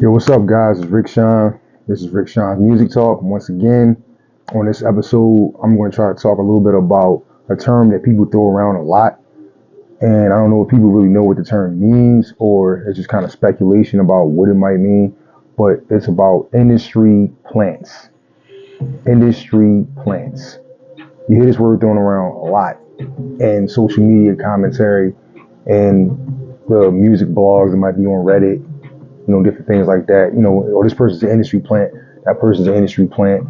Yo, what's up, guys? It's Rickshon. This is Rickshon's Music Talk. Once again, on this episode, I'm going to try to talk a little bit about a term that people throw around a lot. And I don't know if people really know what the term means, or it's just kind of speculation about what it might mean. But it's about industry plants. Industry plants. You hear this word thrown around a lot in social media commentary and the music blogs that might be on Reddit, different things like that. Oh, this person's an industry plant, that person's an industry plant,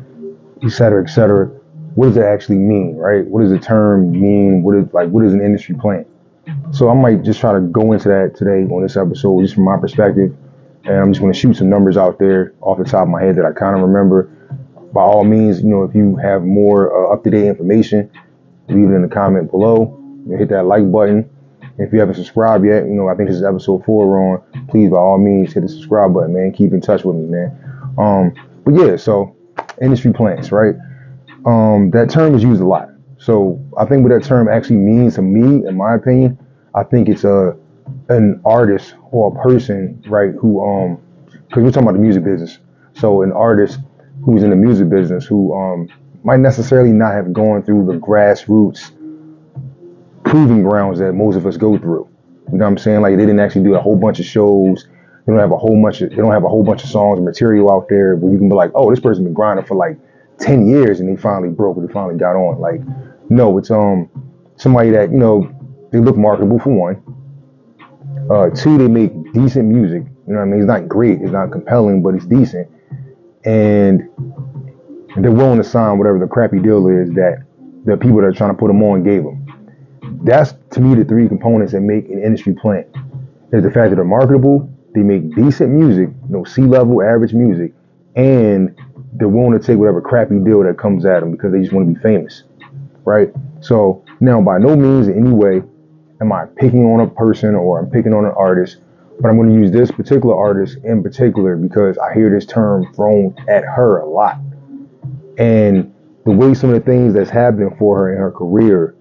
et cetera, et cetera. What does it actually mean, right? What does the term mean? What is an industry plant? So I might just try to go into that today on this episode, just from my perspective. And I'm just going to shoot some numbers out there off the top of my head that I kind of remember. By all means, if you have more up-to-date information, leave it in the comment below. Hit that like button. If you haven't subscribed yet, I think this is episode 4 we're on. Please, by all means, hit the subscribe button, man. Keep in touch with me, man. But yeah, so industry plants, right? That term is used a lot. So I think what that term actually means to me, in my opinion, I think it's an artist or a person, right, who because we're talking about the music business. So an artist who's in the music business who might necessarily not have gone through the grassroots proving grounds that most of us go through. You know what I'm saying? Like, they didn't actually do a whole bunch of shows. They don't have a whole bunch of songs and material out there where you can be like, oh, this person's been grinding for like 10 years and they finally broke it, they finally got on. Like, no, it's somebody that, they look marketable for one. Two, they make decent music. You know what I mean? It's not great, it's not compelling, but it's decent. And they're willing to sign whatever the crappy deal is that the people that are trying to put them on gave them. That's, to me, the three components that make an industry plant. Is the fact that they're marketable, they make decent music, C-level average music, and they're willing to take whatever crappy deal that comes at them because they just want to be famous, right? So now, by no means in any way am I picking on a person or I'm picking on an artist, but I'm going to use this particular artist in particular because I hear this term thrown at her a lot. And the way some of the things that's happening for her in her career,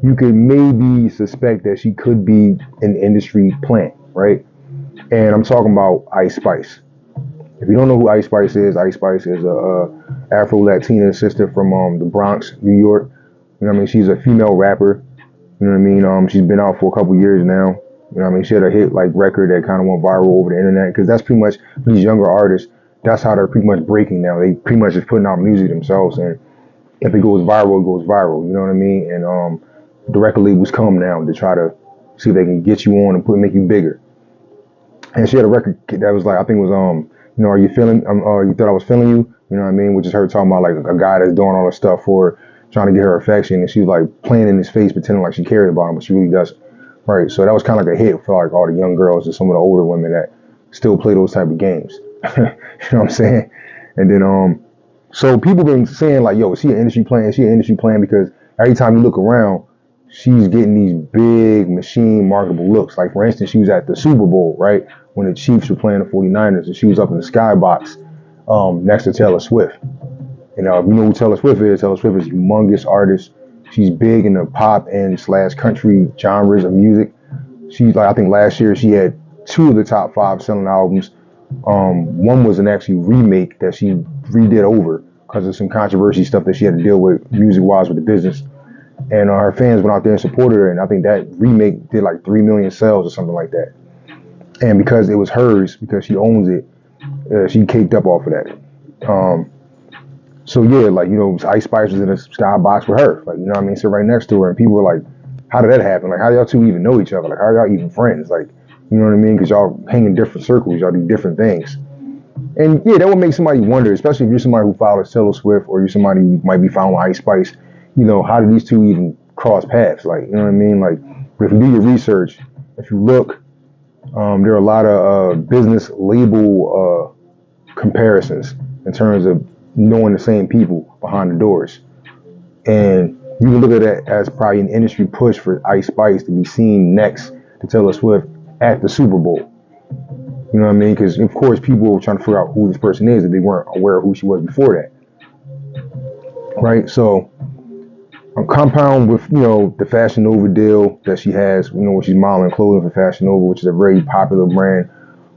you could maybe suspect that she could be an industry plant, right? And I'm talking about Ice Spice. If you don't know who Ice Spice is a Afro-Latina sister from the Bronx, New York. You know what I mean? She's a female rapper. You know what I mean? She's been out for a couple years now. You know what I mean? She had a hit like record that kind of went viral over the internet because that's pretty much these younger artists. That's how they're pretty much breaking now. They pretty much just putting out music themselves, and if it goes viral, it goes viral. You know what I mean? And the record labels come now to try to see if they can get you on and make you bigger. And she had a record that was like, I think it was are you feeling? You thought I was feeling you? You know what I mean? Which is her talking about like a guy that's doing all this stuff for her, trying to get her affection, and she was like playing in his face, pretending like she cared about him, but she really doesn't. Right? So that was kind of like a hit for like all the young girls and some of the older women that still play those type of games. You know what I'm saying? And then so people been saying like, yo, is she an industry plant? Is she an industry plant? Because every time you look around, she's getting these big machine marketable looks. Like, for instance, she was at the Super Bowl, right? When the Chiefs were playing the 49ers, and she was up in the skybox next to Taylor Swift. And if you know who Taylor Swift is a humongous artist. She's big in the pop and / country genres of music. She's like, I think last year she had 2 of the top 5 selling albums. One was an actually remake that she redid over because of some controversy stuff that she had to deal with music-wise with the business. And her fans went out there and supported her, and I think that remake did like 3 million sales or something like that. And because it was hers, because she owns it, she caked up off of that. So yeah, like, Ice Spice was in a skybox with her, like, you know what I mean, sit right next to her, and people were like, how did that happen? Like, how do y'all two even know each other? Like, how are y'all even friends? Like, you know what I mean? Because y'all hang in different circles, y'all do different things. And yeah, that would make somebody wonder, especially if you're somebody who follows Taylor Swift or you're somebody who might be following Ice Spice, how do these two even cross paths? Like, you know what I mean? Like, but if you do your research, if you look, there are a lot of business label comparisons in terms of knowing the same people behind the doors. And you can look at that as probably an industry push for Ice Spice to be seen next to Taylor Swift at the Super Bowl. You know what I mean? Because, of course, people were trying to figure out who this person is if they weren't aware of who she was before that. Right? So, a compound with, the Fashion Nova deal that she has, where she's modeling clothing for Fashion Nova, which is a very popular brand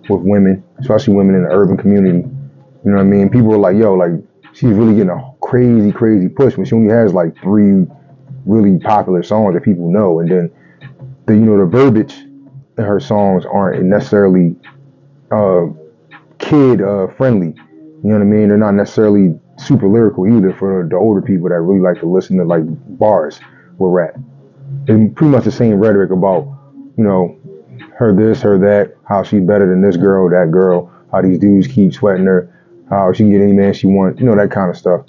with women, especially women in the urban community. You know what I mean? People are like, yo, like she's really getting a crazy, crazy push when she only has like 3 really popular songs that people know, and then the verbiage in her songs aren't necessarily uh, kid friendly. You know what I mean? They're not necessarily super lyrical either for the older people that really like to listen to like bars with rap. It's pretty much the same rhetoric about, you know, her this, her that, how she's better than this girl, that girl, how these dudes keep sweating her, how she can get any man she wants, that kind of stuff.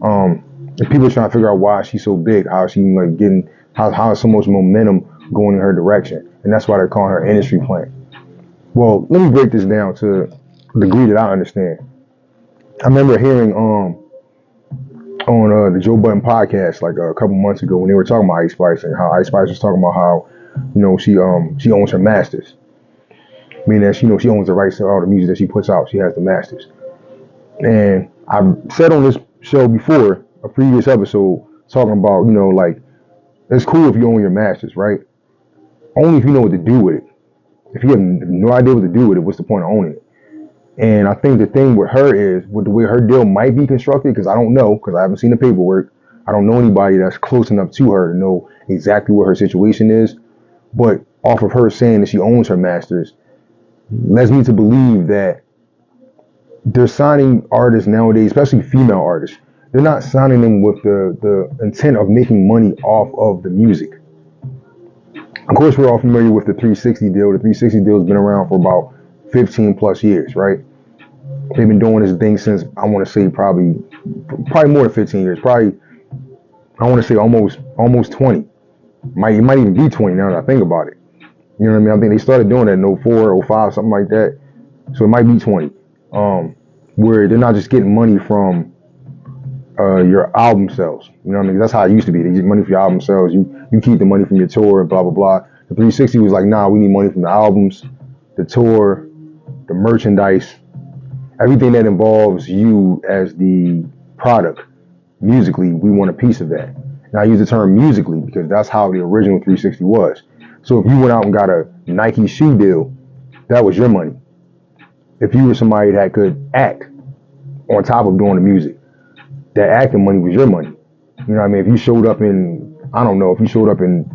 And people are trying to figure out why she's so big, how she like getting, how so much momentum going in her direction, and that's why they're calling her industry plant. Well, let me break this down to the degree that I understand. I remember hearing on the Joe Budden podcast like a couple months ago when they were talking about Ice Spice and how Ice Spice was talking about how she owns her masters, meaning that she owns the rights to all the music that she puts out. She has the masters. And I've said on this show before, a previous episode, talking about like it's cool if you own your masters, right? Only if you know what to do with it. If you have no idea what to do with it, what's the point of owning it? And I think the thing with her is, with the way her deal might be constructed, because I don't know, because I haven't seen the paperwork. I don't know anybody that's close enough to her to know exactly what her situation is. But off of her saying that she owns her masters, leads me to believe that they're signing artists nowadays, especially female artists. They're not signing them with the intent of making money off of the music. Of course, we're all familiar with the 360 deal. The 360 deal has been around for about 15 plus years, right? They've been doing this thing since, I want to say probably more than 15 years. Probably, I want to say almost 20. It might even be 20 now that I think about it. You know what I mean? I think they started doing that in 04, 05, something like that. So it might be 20. Where they're not just getting money from your album sales. You know what I mean? That's how it used to be. They get money for your album sales. You keep the money from your tour, blah, blah, blah. The 360 was like, nah, we need money from the albums, the tour, the merchandise, everything that involves you as the product. Musically, we want a piece of that. Now I use the term musically because that's how the original 360 was. So if you went out and got a Nike shoe deal, that was your money. If you were somebody that could act on top of doing the music, that acting money was your money. You know what I mean? If you showed up in, I don't know, if you showed up in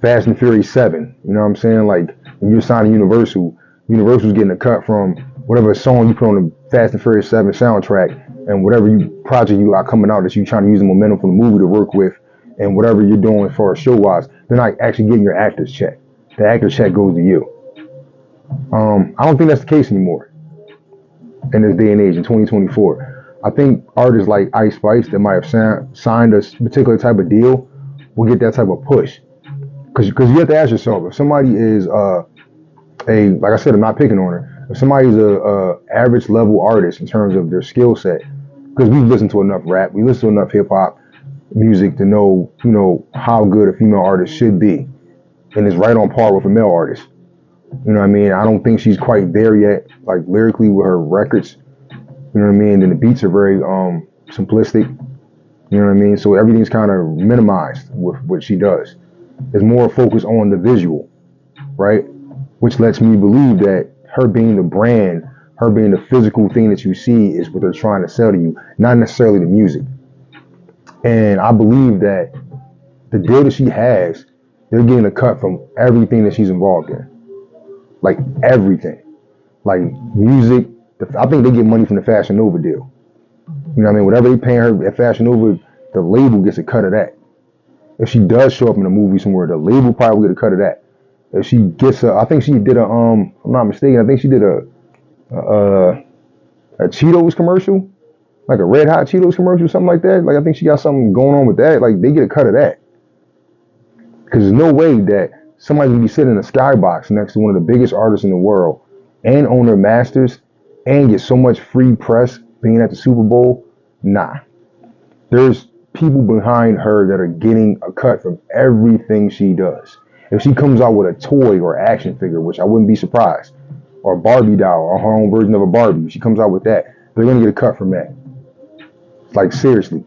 Fast and Furious 7, you know what I'm saying? Like, when you're signing Universal's getting a cut from whatever song you put on the Fast and Furious 7 soundtrack, and whatever project you got coming out that you're trying to use the momentum from the movie to work with, and whatever you're doing as far as show-wise, they're not actually getting your actor's check. The actor's check goes to you. I don't think that's the case anymore in this day and age, in 2024. I think artists like Ice Spice that might have signed a particular type of deal will get that type of push. Because you have to ask yourself, if somebody is like I said, I'm not picking on her. If somebody's a average level artist in terms of their skill set, because we've listened to enough rap, we listen to enough hip hop music to know, how good a female artist should be, and is right on par with a male artist. You know what I mean? I don't think she's quite there yet, like lyrically with her records. You know what I mean? And the beats are very simplistic. You know what I mean? So everything's kind of minimized with what she does. There's more focus on the visual, right? Which lets me believe that her being the brand, her being the physical thing that you see is what they're trying to sell to you, not necessarily the music. And I believe that the deal that she has, they're getting a cut from everything that she's involved in. Like everything. Like music, I think they get money from the Fashion Nova deal. You know what I mean? Whatever they pay her at Fashion Nova, the label gets a cut of that. If she does show up in a movie somewhere, the label probably will get a cut of that. If she gets I think she did if I'm not mistaken, I think she did a Cheetos commercial, like a Red Hot Cheetos commercial, something like that. Like I think she got something going on with that. Like they get a cut of that. Because there's no way that somebody can be sitting in a skybox next to one of the biggest artists in the world and own their masters and get so much free press being at the Super Bowl. Nah. There's people behind her that are getting a cut from everything she does. If she comes out with a toy or action figure, which I wouldn't be surprised, or a Barbie doll or her own version of a Barbie, if she comes out with that, they're going to get a cut from that. Like seriously.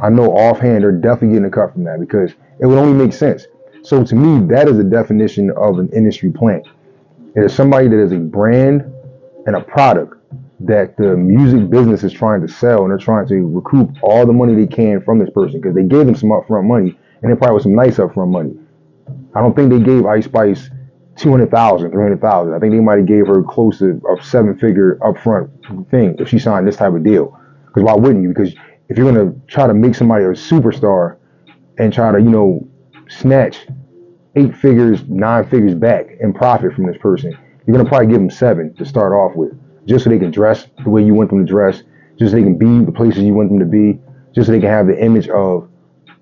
I know offhand they're definitely getting a cut from that because it would only make sense. So to me, that is a definition of an industry plant. It is somebody that is a brand and a product that the music business is trying to sell, and they're trying to recoup all the money they can from this person because they gave them some upfront money, and it probably was some nice upfront money. I don't think they gave Ice Spice 200,000, 300,000. I think they might have gave her close to a 7-figure upfront thing if she signed this type of deal. Because why wouldn't you? Because if you're gonna try to make somebody a superstar and try to, snatch 8 figures, 9 figures back in profit from this person, you're gonna probably give them 7 to start off with, just so they can dress the way you want them to dress, just so they can be the places you want them to be, just so they can have the image of,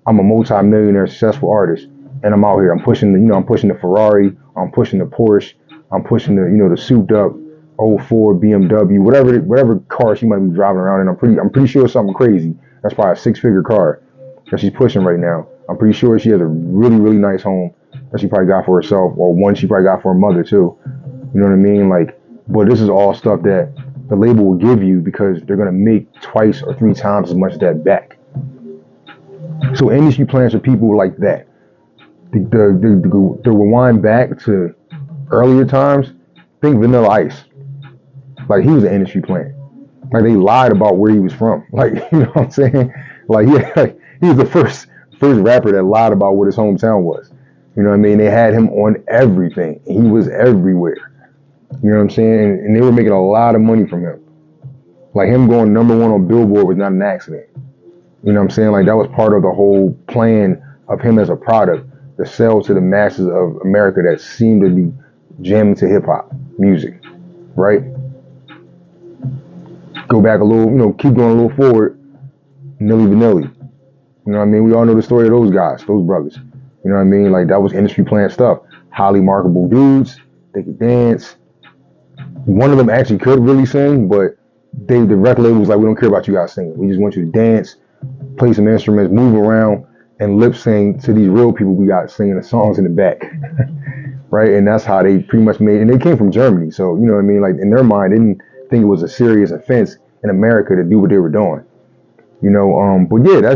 I'm a multi-millionaire successful artist and I'm out here. I'm pushing the Ferrari, I'm pushing the Porsche, I'm pushing the souped up '04 BMW, whatever car she might be driving around in. I'm pretty sure it's something crazy. That's probably a 6-figure car that she's pushing right now. I'm pretty sure she has a really, really nice home that she probably got for herself, or one she probably got for her mother too. You know what I mean? Like, but this is all stuff that the label will give you because they're gonna make 2 or 3 times as much of that back. So industry plans for people like that. The rewind back to earlier times, think Vanilla Ice. Like, he was an industry plant. Like, they lied about where he was from. Like, you know what I'm saying? Like, yeah, he was the first rapper that lied about what his hometown was. You know what I mean? They had him on everything. He was everywhere. You know what I'm saying? And they were making a lot of money from him. Like, him going #1 on Billboard was not an accident. You know what I'm saying? Like, that was part of the whole plan of him as a product to sell to the masses of America that seemed to be jamming to hip hop music, right? Go back a little, keep going a little forward. Milli Vanilli. You know what I mean? We all know the story of those guys, those brothers. You know what I mean? Like, that was industry plant stuff. Highly marketable dudes. They could dance. One of them actually could really sing, but the record label was like, we don't care about you guys singing. We just want you to dance, play some instruments, move around, and lip sync to these real people we got singing the songs in the back. Right? And that's how they pretty much made it. And they came from Germany. So, you know what I mean? Like, in their mind, they didn't think it was a serious offense in America to do what they were doing. But yeah,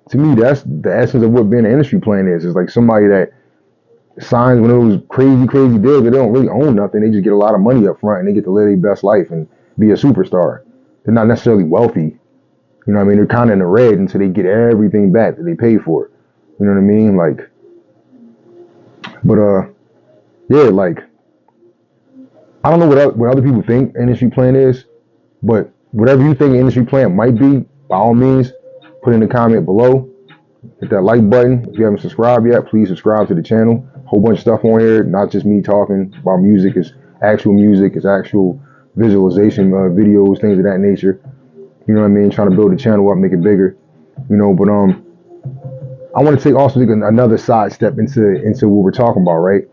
to me, that's the essence of what being an industry plant is. It's like somebody that signs one of those crazy, crazy deals that they don't really own nothing. They just get a lot of money up front and they get to live their best life and be a superstar. They're not necessarily wealthy. You know what I mean? They're kind of in the red until they get everything back that they paid for. You know what I mean? Like, but yeah, like, I don't know what other people think industry plan is, but whatever you think industry plan might be, by all means, put in the comment below. Hit that like button. If you haven't subscribed yet, please subscribe to the channel. Whole bunch of stuff on here, not just me talking about music. It's actual music. It's actual visualization videos, things of that nature. You know what I mean? Trying to build the channel up, make it bigger. But I want to take another side step into what we're talking about, right?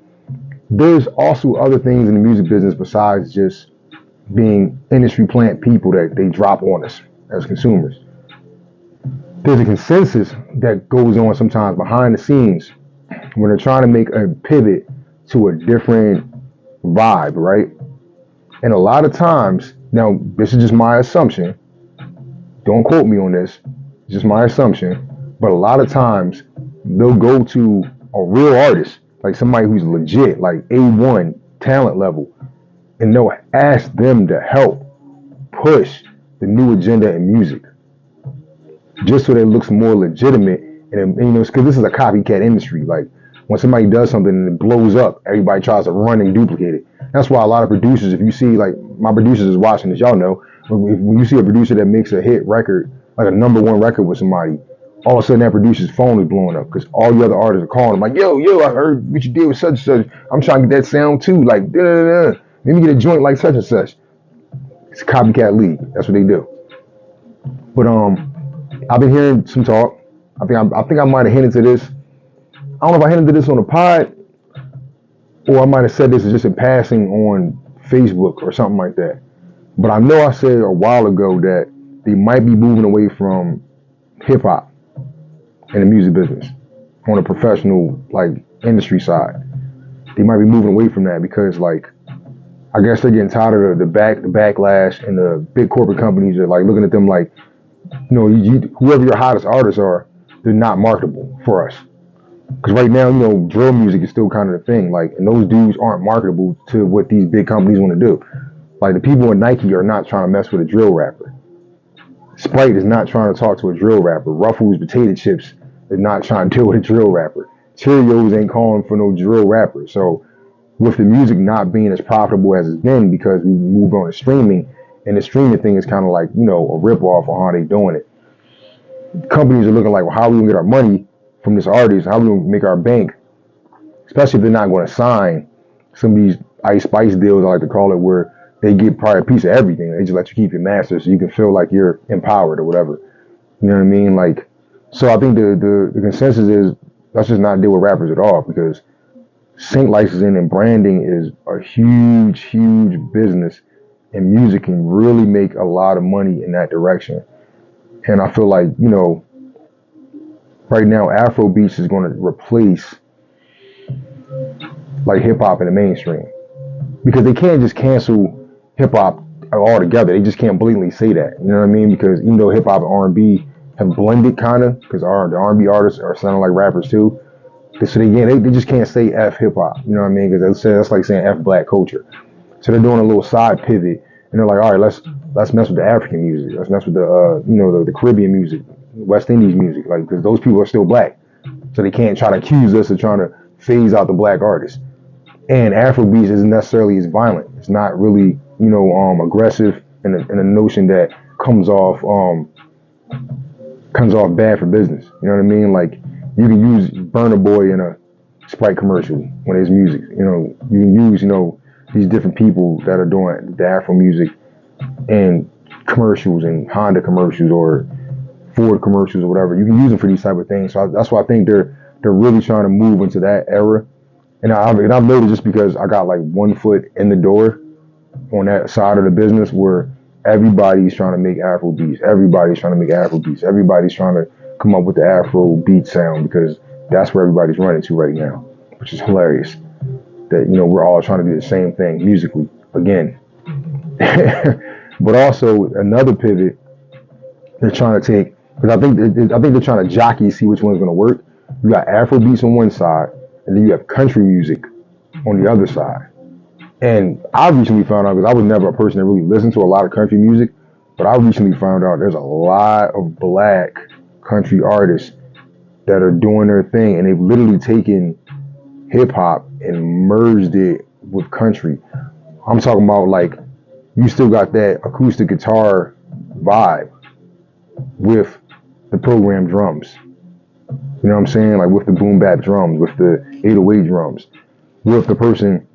There's also other things in the music business besides just being industry plant people that they drop on us as consumers. There's a consensus that goes on sometimes behind the scenes when they're trying to make a pivot to a different vibe, right? And a lot of times, now this is just my assumption, don't quote me on this, it's just my assumption, but a lot of times they'll go to a real artist, like somebody who's legit, like A1 talent level, and they'll ask them to help push the new agenda in music, just so that it looks more legitimate. And because this is a copycat industry. Like, when somebody does something and it blows up, everybody tries to run and duplicate it. That's why a lot of producers, if you see, like, my producers is watching this, y'all know, when you see a producer that makes a hit record, like a #1 record with somebody, all of a sudden that producer's phone is blowing up because all the other artists are calling him like, yo, I heard what you did with such and such. I'm trying to get that sound too. Like, let me get a joint like such and such. It's a copycat league. That's what they do. But I've been hearing some talk. I think I might have hinted to this. I don't know if I hinted to this on the pod, or I might have said this just in passing on Facebook or something like that. But I know I said a while ago that they might be moving away from hip hop in the music business on a professional, like, industry side. They might be moving away from that because, like, I guess they're getting tired of the backlash, and the big corporate companies are like looking at them like, whoever your hottest artists are, they're not marketable for us. Because right now, drill music is still kind of the thing. Like, and those dudes aren't marketable to what these big companies want to do. Like, the people at Nike are not trying to mess with a drill rapper. Sprite is not trying to talk to a drill rapper. Ruffles potato chips is not trying to deal with a drill rapper. Cheerios ain't calling for no drill rapper. So with the music not being as profitable as it's been because we moved on to streaming, and the streaming thing is kind of like, a ripoff on how they doing it. Companies are looking like, well, how are we gonna get our money from this artist? How are we gonna make our bank? Especially if they're not going to sign some of these Ice Spice deals, I like to call it, where they get probably a piece of everything. They just let you keep your master so you can feel like you're empowered or whatever. You know what I mean? Like, so I think the consensus is let's just not deal with rappers at all, because sync licensing and branding is a huge, huge business, and music can really make a lot of money in that direction. And I feel like, right now Afro beats is going to replace like hip hop in the mainstream, because they can't just cancel hip hop altogether. They just can't blatantly say that. You know what I mean? Because even though hip hop and R&B have blended kind of, because the R&B artists are sounding like rappers too. So they just can't say F hip hop. You know what I mean? Because that's like saying F black culture. So they're doing a little side pivot, and they're like, all right, let's mess with the African music. Let's mess with the Caribbean music, West Indies music, like, because those people are still black. So they can't try to accuse us of trying to phase out the black artists. And Afrobeats isn't necessarily as violent. It's not really, aggressive in a notion that comes off bad for business. You know what I mean? Like, you can use Burna Boy in a Sprite commercial when there's music. You can use, these different people that are doing the Afro music in commercials and Honda commercials or Ford commercials or whatever. You can use them for these type of things. So that's why I think they're really trying to move into that era. And I've noticed, just because I got like 1 foot in the door on that side of the business, where everybody's trying to make Afro beats. Everybody's trying to make Afro beats. Everybody's trying to come up with the Afro beat sound, because that's where everybody's running to right now, which is hilarious. That, we're all trying to do the same thing musically again. But also another pivot they're trying to take, because I think they're trying to jockey, see which one's going to work. You got Afro beats on one side, and then you have country music on the other side. And I recently found out, because I was never a person that really listened to a lot of country music, but I recently found out there's a lot of black country artists that are doing their thing, and they've literally taken hip hop and merged it with country. I'm talking about, like, you still got that acoustic guitar vibe with the programmed drums. You know what I'm saying? Like, with the boom bap drums, with the 808 drums, with the person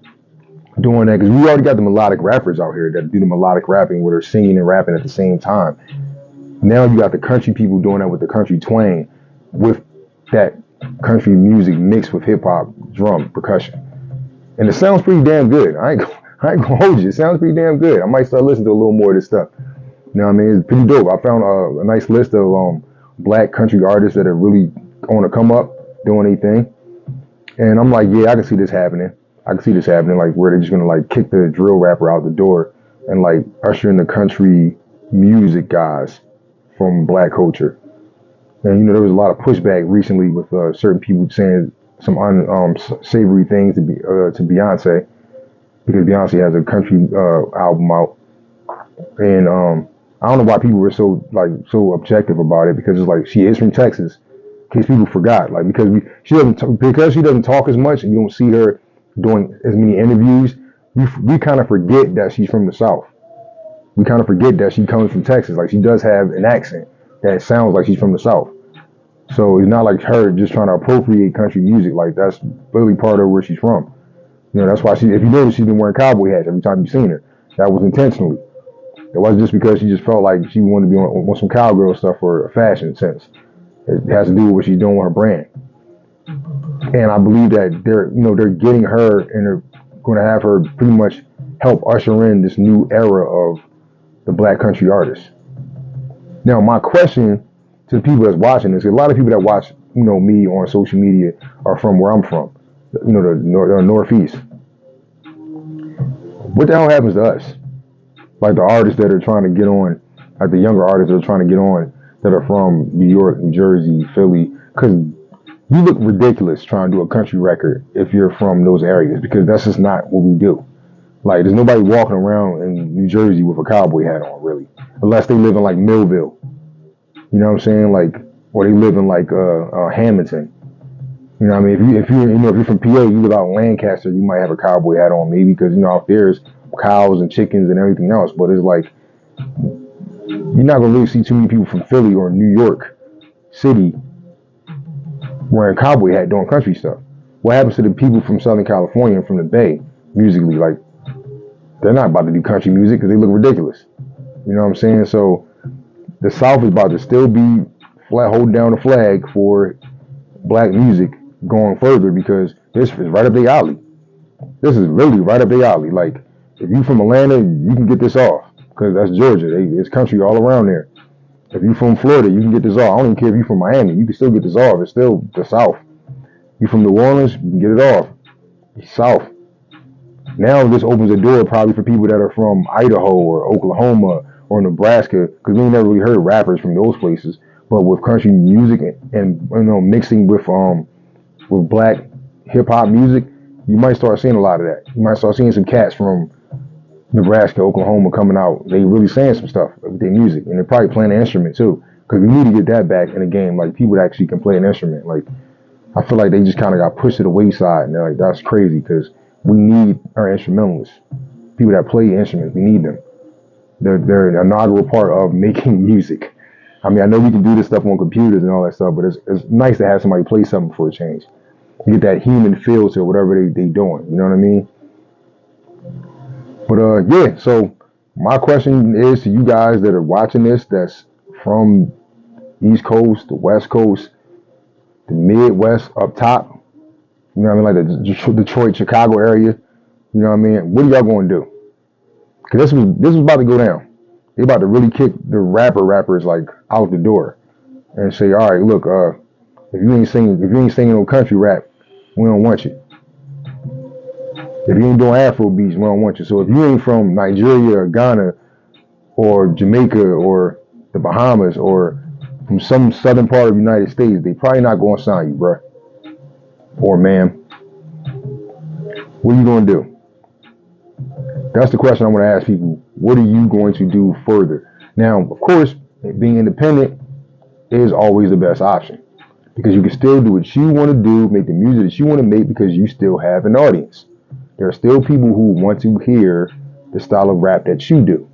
doing that. Because we already got the melodic rappers out here that do the melodic rapping, where they're singing and rapping at the same time. Now you got the country people doing that with the country twang, with that country music mixed with hip hop drum percussion. And it sounds pretty damn good. I ain't gonna hold you. It sounds pretty damn good. I might start listening to a little more of this stuff. You know what I mean? It's pretty dope. I found a nice list of black country artists that are really on the come up, doing anything. And I'm like, yeah, I can see this happening. Like, where they're just gonna like kick the drill rapper out the door and like usher in the country music guys from black culture. And there was a lot of pushback recently with certain people saying some unsavory things to Beyonce, because Beyonce has a country album out, and I don't know why people were so objective about it, because it's like, she is from Texas, in case people forgot, like, because she doesn't talk as much, and you don't see her doing as many interviews. We kind of forget that she's from the South. We kind of forget that she comes from Texas. Like, she does have an accent that sounds like she's from the South. So it's not like her just trying to appropriate country music. Like, that's really part of where she's from. That's why if you notice, she's been wearing cowboy hats every time you've seen her. That was intentionally. It wasn't just because she just felt like she wanted to be on some cowgirl stuff for a fashion sense. It has to do with what she's doing with her brand. And I believe that they're getting her, and they're going to have her pretty much help usher in this new era of the black country artists. Now, my question to the people that's watching this, a lot of people that watch, me on social media are from where I'm from, the Northeast. What the hell happens to us? Like, the artists that are trying to get on, like the younger artists that are trying to get on, that are from New York, New Jersey, Philly, because You look ridiculous trying to do a country record if you're from those areas, because that's just not what we do. Like, there's nobody walking around in New Jersey with a cowboy hat on, really, unless they live in like Millville. You know what I'm saying? Like, or they live in like Hamilton. You know what I mean? If you're from PA, you live out in Lancaster, you might have a cowboy hat on, maybe, because out there's cows and chickens and everything else. But it's like you're not gonna really see too many people from Philly or New York City wearing a cowboy hat doing country stuff. What happens to the people from Southern California and from the Bay musically? Like, they're not about to do country music because they look ridiculous. You know what I'm saying? So the South is about to still be holding down the flag for black music going further, because this is right up their alley. This is really right up their alley. Like, if you from Atlanta, you can get this off, because that's Georgia. It's country all around there. If you from Florida, you can get this off. I don't even care if you from Miami. You can still get this off. It's still the South. You from New Orleans, you can get it off. It's South. Now this opens a door probably for people that are from Idaho or Oklahoma or Nebraska, because we never really heard rappers from those places. But with country music and mixing with black hip hop music, you might start seeing a lot of that. You might start seeing some cats from Nebraska, Oklahoma coming out. They really saying some stuff with their music, and they're probably playing an instrument too. Because we need to get that back in the game. Like, people that actually can play an instrument. Like, I feel like they just kind of got pushed to the wayside, and they're like, that's crazy, because we need our instrumentalists, people that play instruments. We need them. They're an inaugural part of making music. I mean, I know we can do this stuff on computers and all that stuff, but it's nice to have somebody play something for a change. You get that human feel to whatever they doing. You know what I mean? But yeah. So my question is to you guys that are watching this, that's from East Coast, the West Coast, the Midwest up top. You know what I mean? Like the Detroit, Chicago area. You know what I mean? What are y'all going to do? Because this was about to go down. They about to really kick the rappers like out the door and say, all right, look, if you ain't singing no country rap, we don't want you. If you ain't doing Afro beats, we don't want you. So if you ain't from Nigeria or Ghana or Jamaica or the Bahamas or from some southern part of the United States, they probably not going to sign you, bruh. Or ma'am. What are you going to do? That's the question I want to ask people. What are you going to do further? Now, of course, being independent is always the best option, because you can still do what you want to do, make the music that you want to make, because you still have an audience. There are still people who want to hear the style of rap that you do.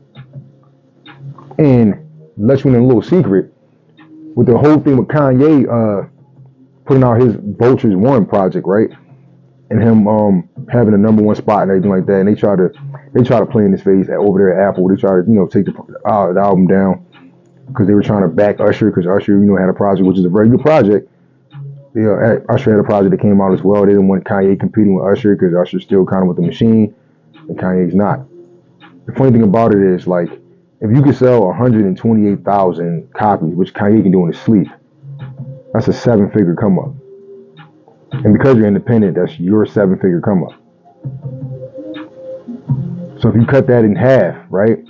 And let you in a little secret, with the whole thing with Kanye putting out his Vultures One project, right? And him having the #1 spot and everything like that, and they try to play in his face over there at Apple. They try to take the album down because they were trying to back Usher, because Usher had a project, which is a very good project. Usher had a project that came out as well. They didn't want Kanye competing with Usher because Usher's still kind of with the machine and Kanye's not. The funny thing about it is, like, if you could sell 128,000 copies, which Kanye can do in his sleep, that's a 7-figure come up. And because you're independent, that's your 7-figure come up. So if you cut that in half, right?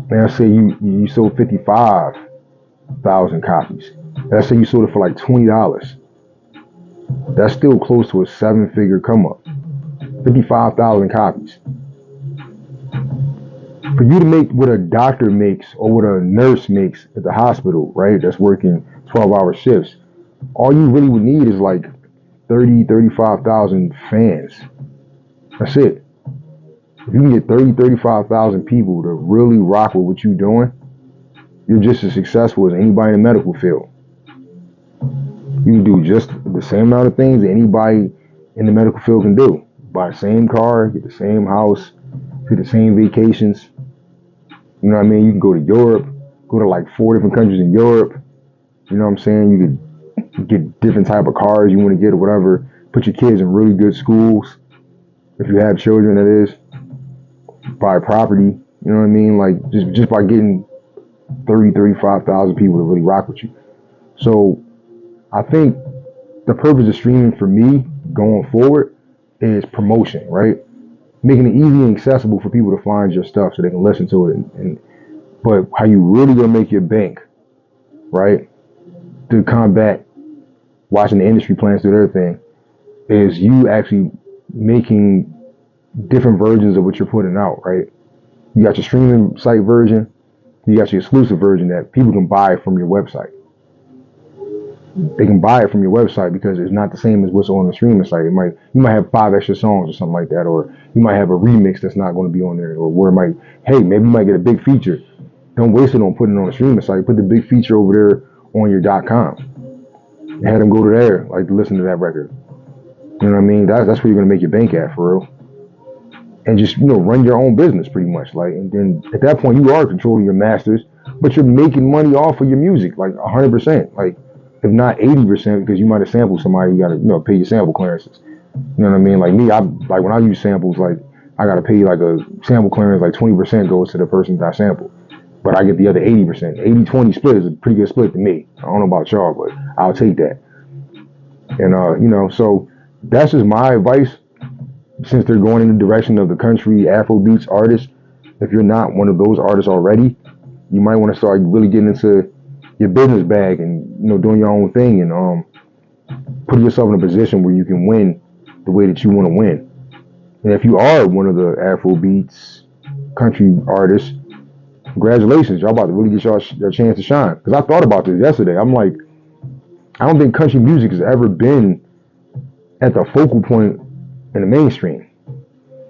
And let's say you sold 55,000 copies. Let's say you sold it for like $20. That's still close to a 7-figure come up. 55,000 copies. For you to make what a doctor makes or what a nurse makes at the hospital, right? That's working 12-hour shifts. All you really would need is like 35,000 fans. That's it. If you can get 35,000 people to really rock with what you're doing, you're just as successful as anybody in the medical field. You can do just the same amount of things that anybody in the medical field can do. Buy the same car, get the same house, do the same vacations. You know what I mean? You can go to Europe, go to like 4 different countries in Europe. You know what I'm saying? You could get different type of cars you want to get or whatever. Put your kids in really good schools. If you have children, that is. Buy property. You know what I mean? Like, just by getting 35,000 people to really rock with you. So I think the purpose of streaming for me going forward is promotion, right? Making it easy and accessible for people to find your stuff so they can listen to it. But how you really gonna make your bank, right? To combat watching the industry plans do their thing, is you actually making different versions of what you're putting out, right? You got your streaming site version, you got your exclusive version that people can buy from your website. They can buy it from your website because it's not the same as what's on the streaming site. You might have 5 extra songs or something like that, or you might have a remix that's not going to be on there, or where maybe you might get a big feature. Don't waste it on putting it on the streaming site. Put the big feature over there on your .com. And have them go to there, like, to listen to that record. You know what I mean? That's where you're gonna make your bank at, for real. And just, run your own business pretty much. Like, and then at that point you are controlling your masters, but you're making money off of your music, like 100%. Like, if not 80%, because you might have sampled somebody, you gotta, pay your sample clearances. You know what I mean? Like me, when I use samples, like, I gotta pay like a sample clearance, like 20% goes to the person that I sampled. But I get the other 80%. 80-20 split is a pretty good split to me. I don't know about y'all, but I'll take that. And so that's just my advice. Since they're going in the direction of the country Afrobeats artists, if you're not one of those artists already, you might want to start really getting into your business bag and doing your own thing and putting yourself in a position where you can win the way that you want to win. And if you are one of the Afrobeats country artists, congratulations, y'all about to really get your chance to shine. Because I thought about this yesterday. I'm like, I don't think country music has ever been at the focal point in the mainstream.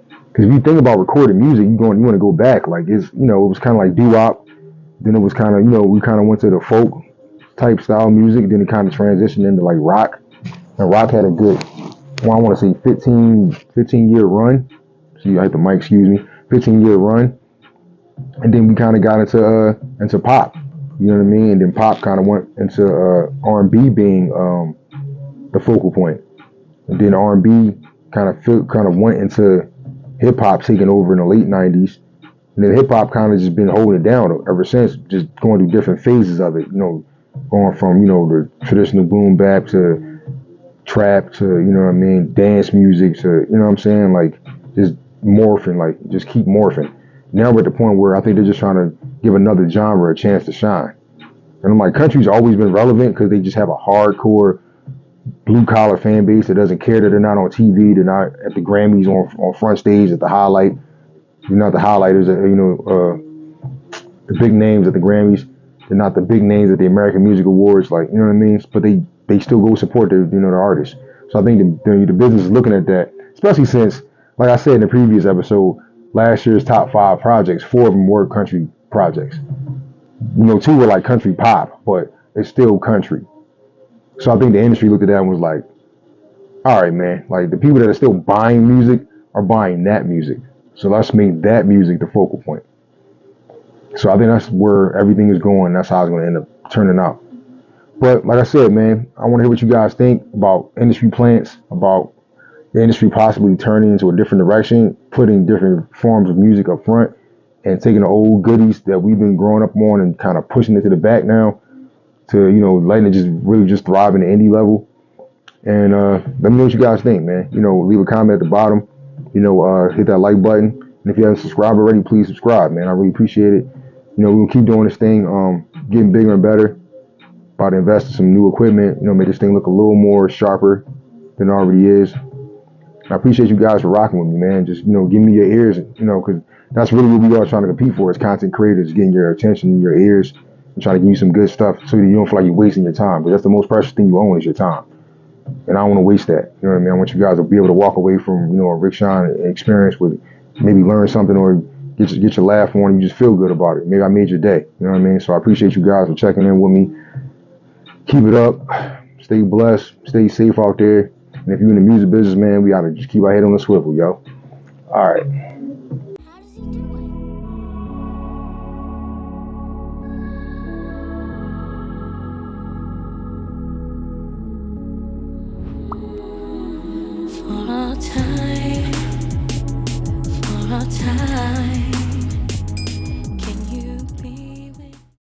Because if you think about recorded music, you want to go back. Like, it was kind of like doo-wop. Then it was kind of, we kind of went to the folk type style music. Then it kind of transitioned into like rock. And rock had a good, I want to say 15-year run. So you have the mic, excuse me, 15-year run. And then we kind of got into pop. You know what I mean? And then pop kind of went into R&B being the focal point. And then R&B kind of went into hip hop taking over in the late 90s. And then hip hop kind of just been holding it down ever since, just going through different phases of it, going from, the traditional boom bap to trap to, dance music to, like just morphing, like just keep morphing. Now we're at the point where I think they're just trying to give another genre a chance to shine. And I'm like, country's always been relevant because they just have a hardcore blue collar fan base that doesn't care that they're not on TV, they're not at the Grammys on front stage at the highlight. You're not the highlighters, the big names at the Grammys. They're not the big names at the American Music Awards, like, you know what I mean? But they still go support the artists. So I think the business is looking at that, especially since, like I said in the previous episode, last year's top 5 projects, 4 of them were country projects. 2 were like country pop, but it's still country. So I think the industry looked at that and was like, all right, man, like the people that are still buying music are buying that music. So let's make that music the focal point. So I think that's where everything is going. That's how it's going to end up turning out. But like I said, man, I want to hear what you guys think about industry plants, about the industry possibly turning into a different direction, putting different forms of music up front, and taking the old goodies that we've been growing up on and kind of pushing it to the back now to, letting it just thrive in the indie level. And let me know what you guys think, man. Leave a comment at the bottom. Hit that like button. And if you haven't subscribed already, please subscribe, man. I really appreciate it. We'll keep doing this thing, getting bigger and better. About to invest in some new equipment, make this thing look a little more sharper than it already is. I appreciate you guys for rocking with me, man. Just, give me your ears, because that's really what we are trying to compete for as content creators, getting your attention and your ears and trying to give you some good stuff so that you don't feel like you're wasting your time. Because that's the most precious thing you own is your time. And I don't want to waste that. You know what I mean? I want you guys to be able to walk away from, a Rickshon experience with maybe learn something or get your laugh on and you just feel good about it. Maybe I made your day. You know what I mean? So I appreciate you guys for checking in with me. Keep it up. Stay blessed. Stay safe out there. And if you're in the music business, man, we gotta just keep our head on the swivel, yo. All right. How does he do it? For all time.